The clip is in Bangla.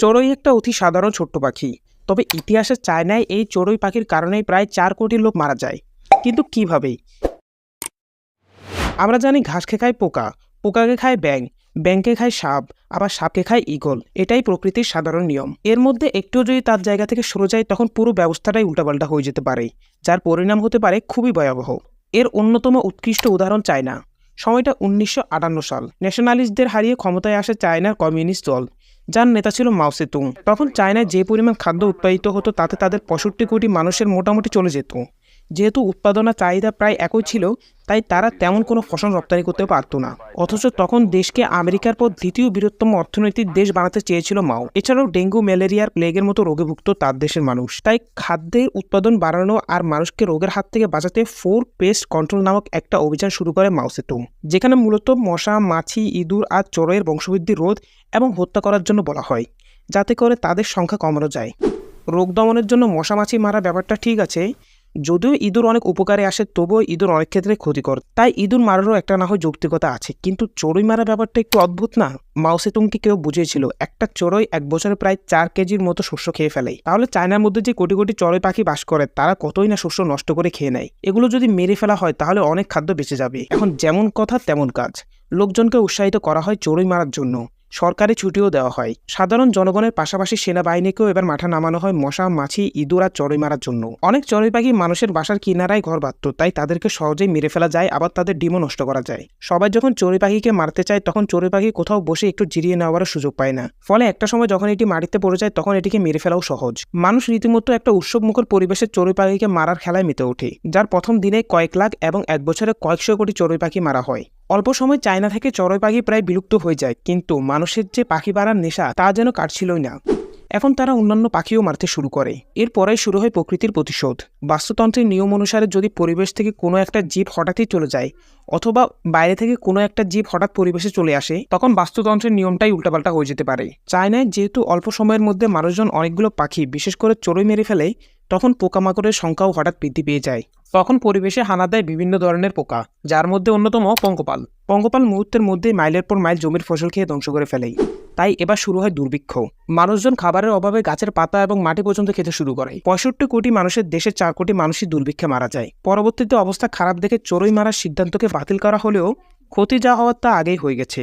চড়ুই একটা অতি সাধারণ ছোট্ট পাখি। তবে ইতিহাসে চায়নায় এই চড়ুই পাখির কারণেই প্রায় 4 কোটি লোক মারা যায়। কিন্তু কিভাবে? আমরা জানি ঘাসকে খায় পোকা, পোকাকে খায় ব্যাঙ, ব্যাঙকে খায় সাপ, আবার সাপকে খায় ঈগল। এটাই প্রকৃতির সাধারণ নিয়ম। এর মধ্যে একটুও যদি তার জায়গা থেকে সরে যায় তখন পুরো ব্যবস্থাটাই উল্টাপাল্টা হয়ে যেতে পারে, যার পরিণাম হতে পারে খুবই ভয়াবহ। এর অন্যতম উৎকৃষ্ট উদাহরণ চায়না। সময়টা 1958 সাল। ন্যাশনালিস্টদের হারিয়ে ক্ষমতায় আসে চায়নার কমিউনিস্ট দল, যার নেতা ছিল মাও সেতুং। তখন চায়নায় যে পরিমাণ খাদ্য উৎপাদিত হতো তাতে তাদের 65 কোটি মানুষের মোটামুটি চলে যেত। যেহেতু উৎপাদন আর চাহিদা প্রায় একই ছিল, তাই তারা তেমন কোনো ফসল রপ্তানি করতে পারতো না। অথচ তখন দেশকে আমেরিকার পর দ্বিতীয় বৃহত্তম অর্থনৈতিক দেশ বানাতে চেয়েছিল মাও। এছাড়াও ডেঙ্গু, ম্যালেরিয়ার, প্লেগের মতো রোগে ভুগত তার দেশের মানুষ। তাই খাদ্যের উৎপাদন বাড়ানো আর মানুষকে রোগের হাত থেকে বাঁচাতে 4 পেস্ট কন্ট্রোল নামক একটা অভিযান শুরু করে মাও সেতুং, যেখানে মূলত মশা, মাছি, ইঁদুর আর চড়ুইয়ের বংশবৃদ্ধি রোধ এবং হত্যা করার জন্য বলা হয়, যাতে করে তাদের সংখ্যা কমানো যায়। রোগ দমনের জন্য মশা মাছি মারা ব্যাপারটা ঠিক আছে, যদিও ইঁদুর অনেক উপকারে আসে, তবুও ইঁদুর অনেক ক্ষেত্রে ক্ষতিকর। তাই ইঁদুর মারারও একটা না হয় যৌক্তিকতা আছে। কিন্তু চড়ুই মারা ব্যাপারটা একটু অদ্ভুত না? মাও সেতুংকে কেউ বুঝিয়েছিল একটা চড়ুই 1 বছরে প্রায় 4 কেজির মতো শস্য খেয়ে ফেলে। তাহলে চায়নার মধ্যে যে কোটি কোটি চড়ুই পাখি বাস করে তারা কতই না শস্য নষ্ট করে খেয়ে নেয়। এগুলো যদি মেরে ফেলা হয় তাহলে অনেক খাদ্য বেঁচে যাবে। এখন যেমন কথা তেমন কাজ। লোকজনকে উৎসাহিত করা হয় চড়ুই মারার জন্য, সরকারি ছুটিও দেওয়া হয়। সাধারণ জনগণের পাশাপাশি সেনাবাহিনীকেও এবার মাঠে নামানো হয় মশা, মাছি, ইঁদুর আর চড়ুই মারার জন্য। অনেক চড়ুই পাখি মানুষের বাসার কিনারায় ঘর বাঁধত, তাই তাদেরকে সহজেই মেরে ফেলা যায়, আবার তাদের ডিমও নষ্ট করা যায়। সবাই যখন চড়ুই পাখিকে মারতে চায় তখন চড়ুই পাখি কোথাও বসে একটু জিরিয়ে নেওয়ার সুযোগ পায় না। ফলে একটা সময় যখন এটি মাটিতে পড়ে যায় তখন এটিকে মেরে ফেলাও সহজ। মানুষ রীতিমতো একটা উৎসবমুখর পরিবেশে চড়ুই পাখিকে মারার খেলায় মেতে ওঠে, যার প্রথম দিনে কয়েক লাখ এবং 1 বছরে কয়েকশো কোটি চড়ুই পাখি মারা হয়। অল্প সময় চায়না থেকে চড়ুই পাখি প্রায় বিলুপ্ত হয়ে যায়, কিন্তু মানুষের যে পাখি মারার নেশা তা যেন কাটছিলই না। এখন তারা অন্যান্য পাখিও মারতে শুরু করে। এরপরেই শুরু হয় প্রকৃতির প্রতিশোধ। বাস্তুতন্ত্রের নিয়ম অনুসারে যদি পরিবেশ থেকে কোনো একটা জীব হঠাৎই চলে যায়, অথবা বাইরে থেকে কোনো একটা জীব হঠাৎ পরিবেশে চলে আসে, তখন বাস্তুতন্ত্রের নিয়মটাই উল্টাপাল্টা হয়ে যেতে পারে। চায়নায় যেহেতু অল্প সময়ের মধ্যে মানুষজন অনেকগুলো পাখি, বিশেষ করে চড়ুই মেরে ফেলে, তখন পোকামাকড়ের সংখ্যাও হঠাৎ বৃদ্ধি পেয়ে যায়। তখন পরিবেশে হানা দেয় বিভিন্ন ধরনের পোকা, যার মধ্যে অন্যতম পঙ্গপাল। পঙ্গপাল মুহূর্তের মধ্যেই মাইলের পর মাইল জমির ফসল খেয়ে ধ্বংস করে ফেলে। তাই এবার শুরু হয় দুর্ভিক্ষ। মানুষজন খাবারের অভাবে গাছের পাতা এবং মাটি পর্যন্ত খেতে শুরু করে। 65 কোটি মানুষের দেশে 4 কোটি মানুষই দুর্ভিক্ষে মারা যায়। পরবর্তীতে অবস্থা খারাপ দেখে চড়ুই মারার সিদ্ধান্তকে বাতিল করা হলেও ক্ষতি যা হওয়ার তা আগেই হয়ে গেছে।